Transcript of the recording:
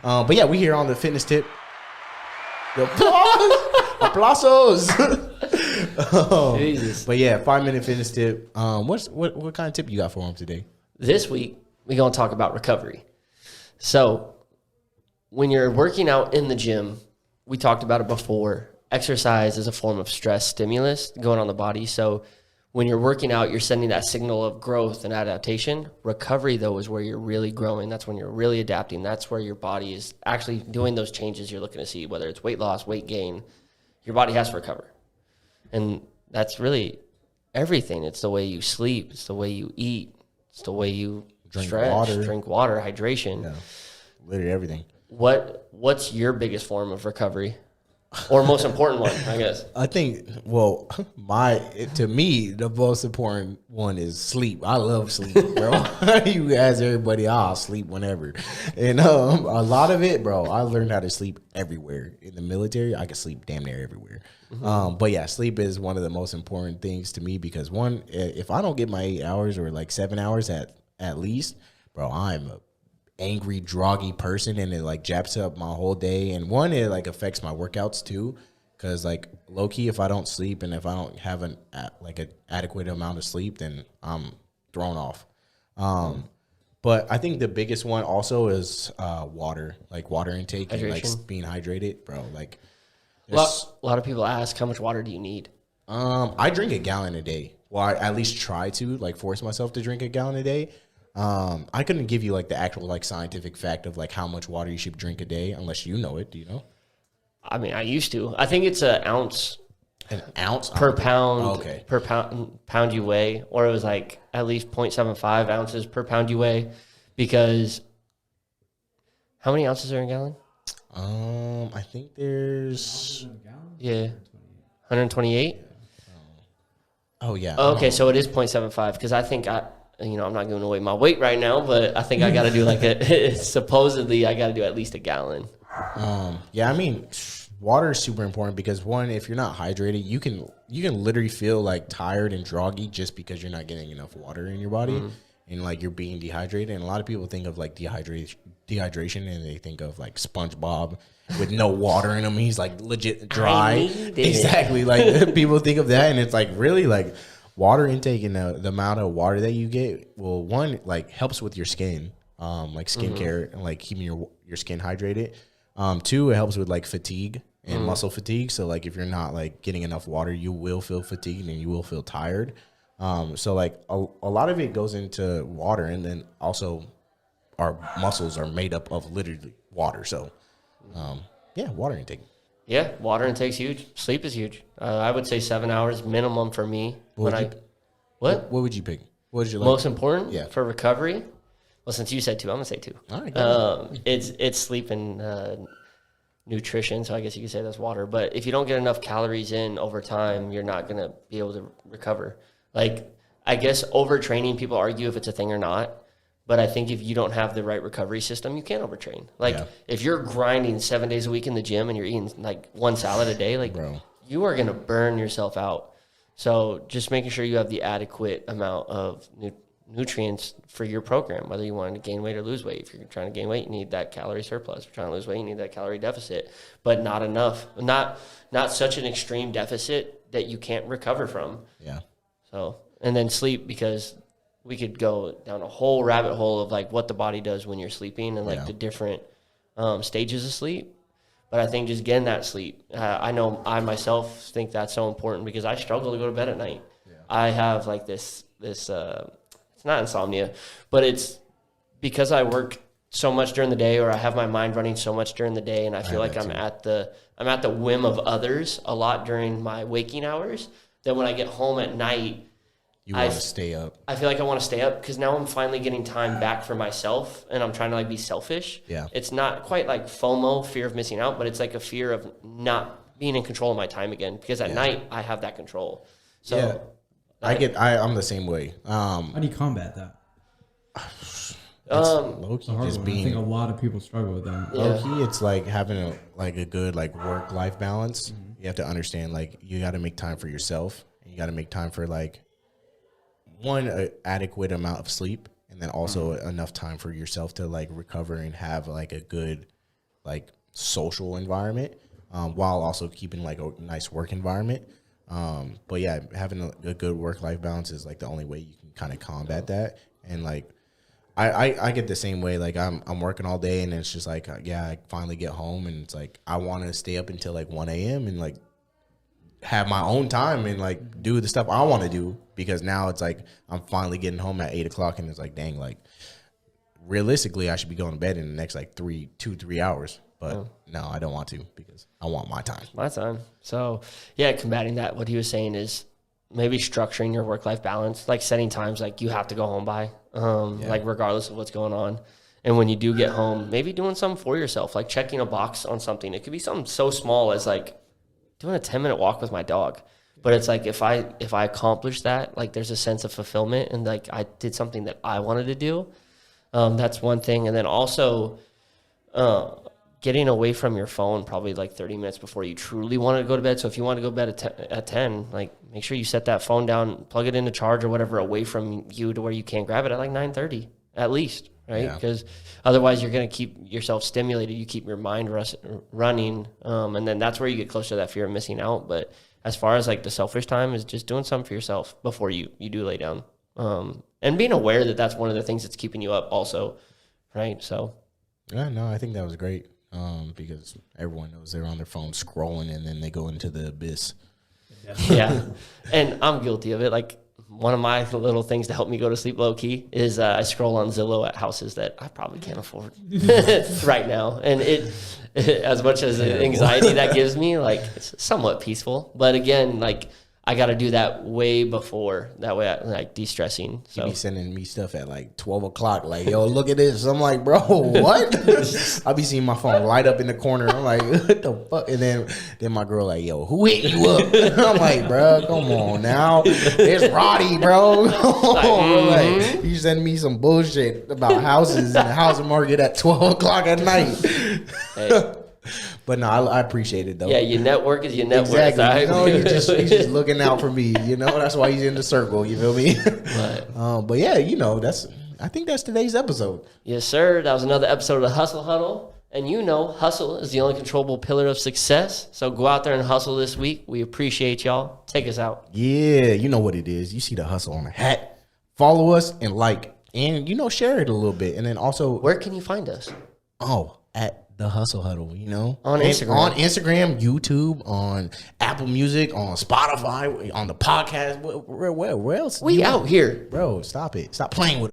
But yeah, we here on the fitness tip. Aplausos. But yeah, 5-minute fitness tip. What kind of tip you got for him today? This week, we're going to talk about recovery. So when you're working out in the gym, we talked about it before. Exercise is a form of stress stimulus going on the body. So when you're working out, you're sending that signal of growth and adaptation. Recovery, though, is where you're really growing. That's when you're really adapting. That's where your body is actually doing those changes you're looking to see, whether it's weight loss, weight gain. Your body has to recover. And that's really everything. It's the way you sleep. It's the way you eat. It's the way you drink water, hydration. Yeah, literally everything. What's your biggest form of recovery? Or most important one, I guess. I think, well, to me, the most important one is sleep. I love sleep, bro. You ask everybody, I'll sleep whenever. And a lot of it, bro, I learned how to sleep everywhere. In the military, I could sleep damn near everywhere. Mm-hmm. But yeah, sleep is one of the most important things to me because one, if I don't get my 8 hours or like 7 hours at least, bro, I'm a angry, droggy person, and it like japs up my whole day. And one, it like affects my workouts too, because like low key, if I don't sleep and if I don't have an adequate amount of sleep, then I'm thrown off. But I think the biggest one also is water, like water intake and like being hydrated, bro. Like a lot of people ask, how much water do you need? I drink a gallon a day. Well, I at least try to like force myself to drink a gallon a day. I couldn't give you like the actual like scientific fact of like how much water you should drink a day unless you know it. Do you know? I mean, I used to. I think it's an ounce. An ounce per pound. Okay. Per pound you weigh, or it was like at least 0.75 ounces per pound you weigh, because how many ounces are in a gallon? I think there's 128. Oh yeah. Okay, so it is 0.75 because I think I'm not giving away my weight right now, but I think I got to do supposedly I got to do at least a gallon. Yeah, I mean, water is super important because one, if you're not hydrated, you can literally feel like tired and droggy just because you're not getting enough water in your body and like you're being dehydrated. And a lot of people think of like dehydration and they think of like SpongeBob with no water in him. He's like legit dry. Exactly. Like people think of that, and it's like really like water intake and the amount of water that you get, well, one, like helps with your skin, like skincare and like keeping your skin hydrated. Two, it helps with like fatigue and muscle fatigue. So like if you're not like getting enough water, you will feel fatigued and you will feel tired. So like a lot of it goes into water, and then also our muscles are made up of literally water. So yeah, water intake. Yeah, water intake's huge. Sleep is huge. I would say 7 hours minimum for me. What would you pick? What would you like? Most important for recovery? Well, since you said 2, I'm gonna say 2. All right. It's sleep and nutrition. So I guess you could say that's water. But if you don't get enough calories in over time, you're not gonna be able to recover. Like, I guess overtraining, people argue if it's a thing or not. But I think if you don't have the right recovery system, you can't overtrain. Like, if you're grinding 7 days a week in the gym and you're eating like one salad a day, like, you are going to burn yourself out. So just making sure you have the adequate amount of nutrients for your program, whether you want to gain weight or lose weight. If you're trying to gain weight, you need that calorie surplus. If you're trying to lose weight, you need that calorie deficit, but not enough. Not such an extreme deficit that you can't recover from. Yeah. So, and then sleep, because we could go down a whole rabbit hole of like what the body does when you're sleeping and like the different stages of sleep. But I think just getting that sleep, I know I myself think that's so important because I struggle to go to bed at night. Yeah. I have like this it's not insomnia, but it's because I work so much during the day, or I have my mind running so much during the day, and I feel like I'm at the whim of others a lot during my waking hours, that when I get home at night, you want to stay up. I feel like I want to stay up because now I'm finally getting time back for myself, and I'm trying to like be selfish. Yeah. It's not quite like FOMO, fear of missing out, but it's like a fear of not being in control of my time again, because at night I have that control. So I'm the same way. How do you combat that? Low-key just I think a lot of people struggle with that. Yeah. Low-key, it's like having a good like work-life balance. Mm-hmm. You have to understand, like, you got to make time for yourself. And you got to make time for like an adequate amount of sleep, and then also enough time for yourself to like recover and have like a good like social environment, while also keeping like a nice work environment. But yeah, having a good work-life balance is like the only way you can kind of combat that. And like, I get the same way. Like I'm working all day and it's just like, I finally get home and it's like, I want to stay up until like 1 a.m. and like have my own time and like do the stuff I want to do, because now it's like, I'm finally getting home at 8 o'clock and it's like, dang, like realistically I should be going to bed in the next like 3 hours. But no, I don't want to, because I want my time. My time. So yeah, combating that, what he was saying is maybe structuring your work-life balance, like setting times like you have to go home by, like regardless of what's going on. And when you do get home, maybe doing something for yourself, like checking a box on something. It could be something so small as like doing a 10-minute walk with my dog. But it's like, if I accomplish that, like there's a sense of fulfillment and like I did something that I wanted to do. That's one thing. And then also, getting away from your phone probably like 30 minutes before you truly want to go to bed. So if you want to go to bed at 10, like make sure you set that phone down, plug it into charge or whatever away from you to where you can't grab it at like 9:30 at least, right? Because otherwise you're going to keep yourself stimulated. You keep your mind running, and then that's where you get closer to that fear of missing out. But as far as like the selfish time is just doing something for yourself before you do lay down, and being aware that that's one of the things that's keeping you up also, right? So yeah, no, I think that was great. Because everyone knows they're on their phone scrolling and then they go into the abyss. Yeah. And I'm guilty of it. Like one of my little things to help me go to sleep low key is I scroll on Zillow at houses that I probably can't afford right now. And it as much as anxiety that gives me, like it's somewhat peaceful. But again, like I got to do that way before. That way, I like de-stressing. So you be sending me stuff at like 12 o'clock. Like, yo, look at this. I'm like, bro, what? I'll be seeing my phone light up in the corner. I'm like, what the fuck? And then my girl like, yo, who hit you up? I'm like, bro, come on now. It's Roddy, bro. Like, you send me some bullshit about houses in the housing market at 12 o'clock at night. Hey. But no, I appreciate it though. Yeah, your network is your network. Exactly. You know, he's just looking out for me. You know, that's why he's in the circle. You feel me? Right. But yeah, you know, I think that's today's episode. Yes, sir. That was another episode of the Hustle Huddle. And you know, hustle is the only controllable pillar of success. So go out there and hustle this week. We appreciate y'all. Take us out. Yeah, you know what it is. You see the hustle on the hat. Follow us and like, and you know, share it a little bit. And then also, where can you find us? Oh, at The Hustle Huddle, you know, on Instagram, YouTube, on Apple Music, on Spotify, on the podcast. Where else? We out here, bro. Stop it. Stop playing with